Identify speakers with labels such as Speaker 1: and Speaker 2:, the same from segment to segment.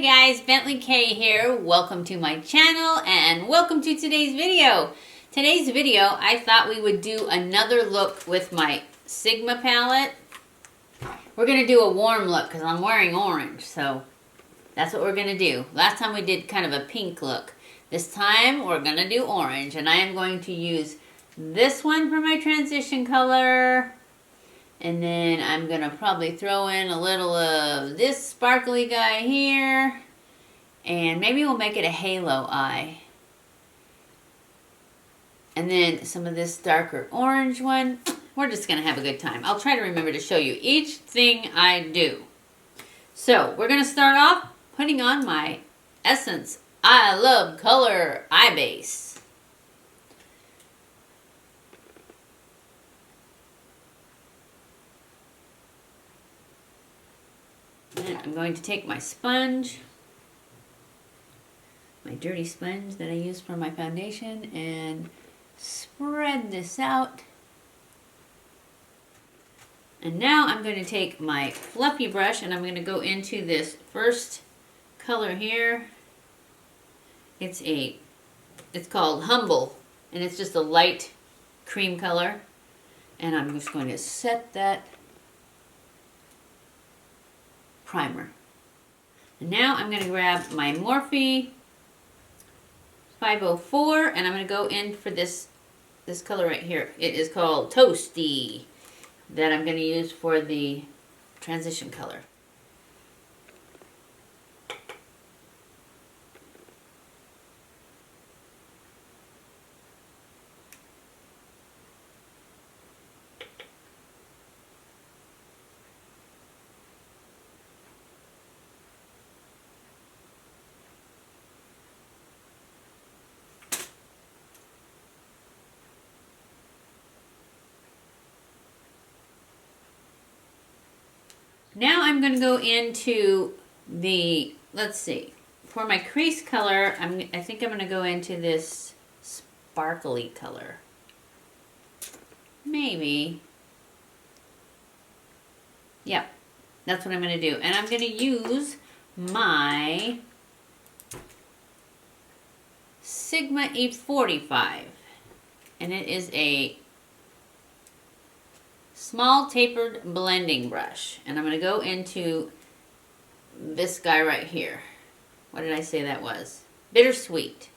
Speaker 1: Hey guys, BentlyK here. Welcome to my channel and welcome to today's video. Today's video, I thought we would do another look with my Sigma palette. We're going to do a warm look because I'm wearing orange, so that's what we're going to do. Last time we did kind of a pink look. This time we're going to do orange, and I am going to use this one for my transition color. And then I'm going to probably throw in a little of this sparkly guy here. And maybe we'll make it a halo eye. And then some of this darker orange one. We're just going to have a good time. I'll try to remember to show you each thing I do. So we're going to start off putting on my Essence I Love Color Eye Base. And I'm going to take my sponge, my dirty sponge that I use for my foundation, and spread this out. And now I'm going to take my fluffy brush and I'm going to go into this first color here. It's called Humble, and it's just a light cream color. And I'm just going to set that primer. And now I'm going to grab my Morphe 504 and I'm going to go in for this color right here. It is called Toasty, that I'm going to use for the transition color. Now I'm going to go into the, let's see, for my crease color, I think I'm going to go into this sparkly color. Maybe. Yep, that's what I'm going to do. And I'm going to use my Sigma 845. And it is a small tapered blending brush, and I'm going to go into this guy right here. What did I say that was? Bittersweet.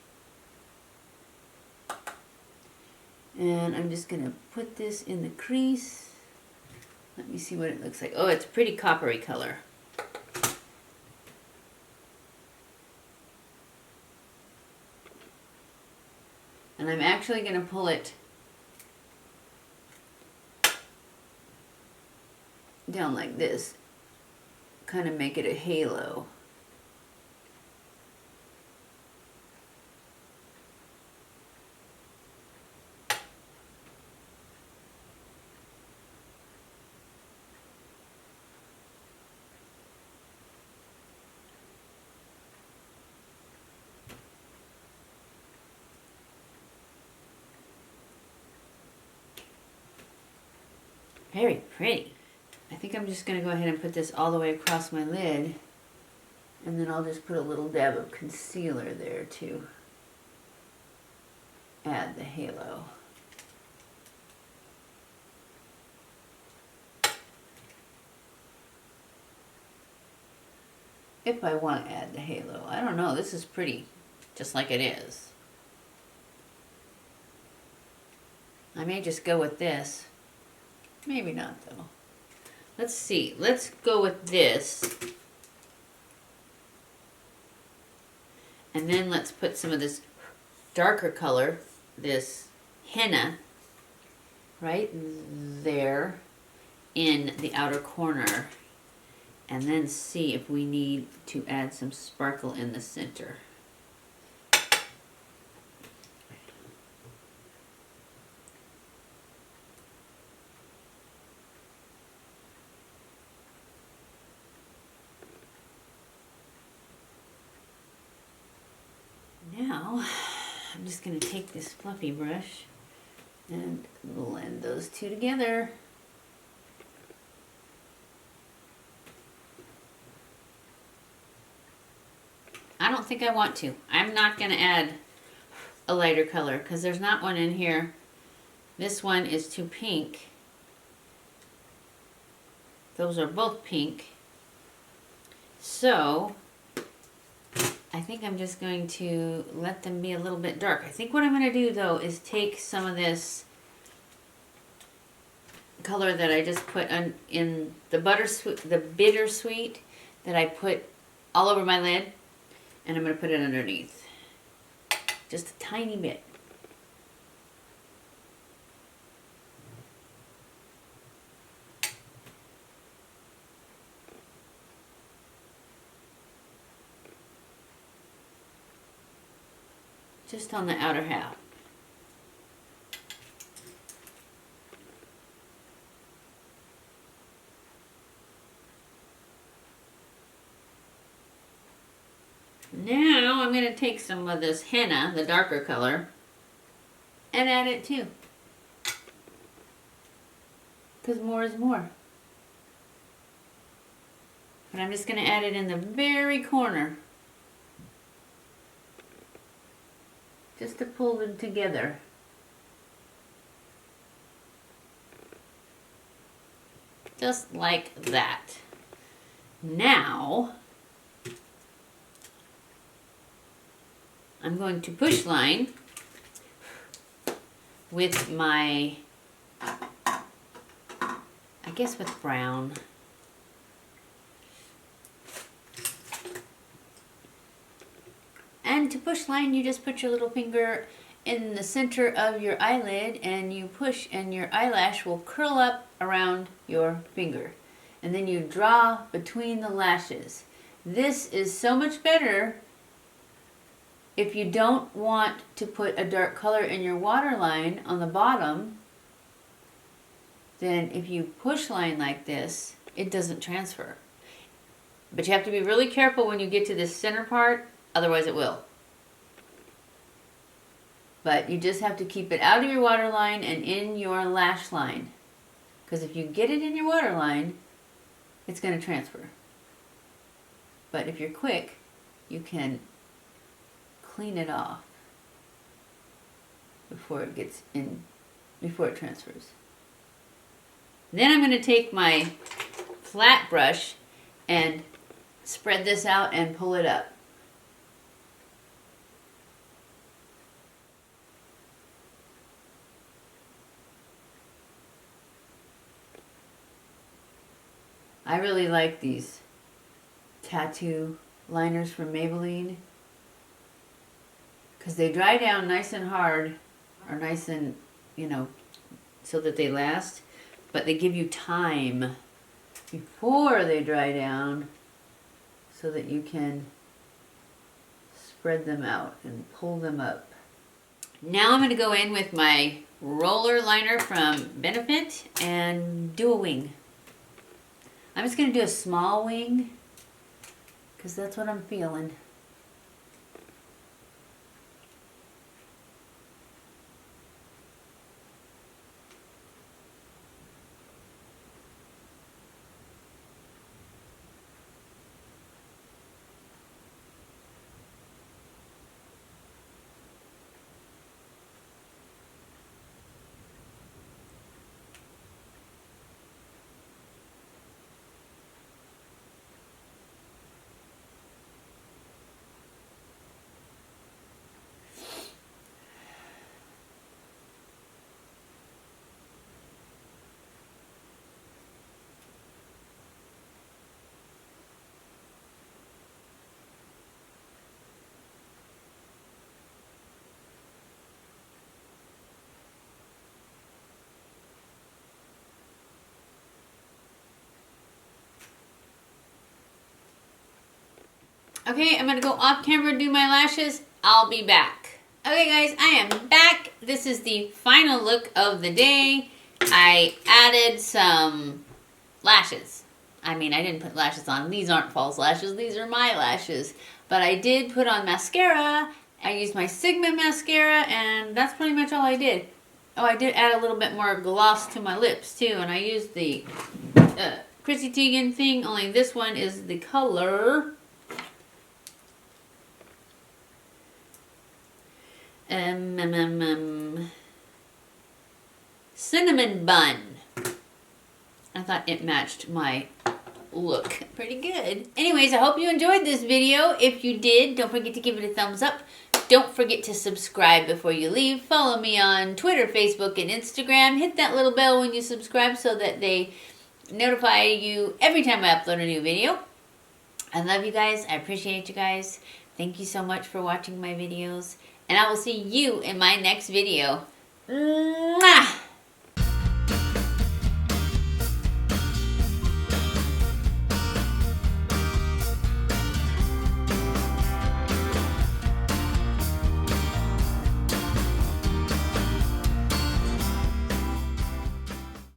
Speaker 1: And I'm just going to put this in the crease. Let me see what it looks like. Oh, it's a pretty coppery color. And I'm actually going to pull it down like this, kind of make it a halo. Very pretty. I think I'm just going to go ahead and put this all the way across my lid, and then I'll just put a little dab of concealer there to add the halo. If I want to add the halo. I don't know, this is pretty, just like it is. I may just go with this. Maybe not though. Let's see, let's go with this. And then let's put some of this darker color, this henna, right there in the outer corner. And then see if we need to add some sparkle in the center. Now, I'm just going to take this fluffy brush and blend those two together. think I want to. I'm not going to add a lighter color because there's not one in here. This one is too pink. Those are both pink. So I think I'm just going to let them be a little bit dark. I think what I'm going to do though is take some of this color that I just put in the bittersweet that I put all over my lid, and I'm going to put it underneath. Just a tiny bit. Just on the outer half. Now I'm going to take some of this henna, the darker color, and add it too. Because more is more. But I'm just going to add it in the very corner. Just to pull them together. Just like that. Now, I'm going to push line with my, I guess with brown. And to push line, you just put your little finger in the center of your eyelid and you push, and your eyelash will curl up around your finger. And then you draw between the lashes. This is so much better if you don't want to put a dark color in your waterline on the bottom. Then if you push line like this, it doesn't transfer. But you have to be really careful when you get to this center part, otherwise it will. But you just have to keep it out of your waterline and in your lash line. Because if you get it in your waterline, it's going to transfer. But if you're quick, you can clean it off before it gets in, before it transfers. Then I'm going to take my flat brush and spread this out and pull it up. I really like these tattoo liners from Maybelline because they dry down nice and hard, or nice and, you know, so that they last, but they give you time before they dry down so that you can spread them out and pull them up. Now I'm going to go in with my roller liner from Benefit and do a wing. I'm just going to do a small wing because that's what I'm feeling. Okay, I'm going to go off camera and do my lashes. I'll be back. Okay guys, I am back. This is the final look of the day. I added some lashes. I mean, I didn't put lashes on. These aren't false lashes. These are my lashes. But I did put on mascara. I used my Sigma mascara, and that's pretty much all I did. Oh, I did add a little bit more gloss to my lips too, and I used the Chrissy Teigen thing, only this one is the color cinnamon bun. I thought it matched my look pretty good. Anyways, I hope you enjoyed this video. If you did, don't forget to give it a thumbs up. Don't forget to subscribe before you leave. Follow me on Twitter, Facebook, and Instagram. Hit that little bell when you subscribe so that they notify you every time I upload a new video. I love you guys. I appreciate you guys. Thank you so much for watching my videos. And I will see you in my next video. Mwah!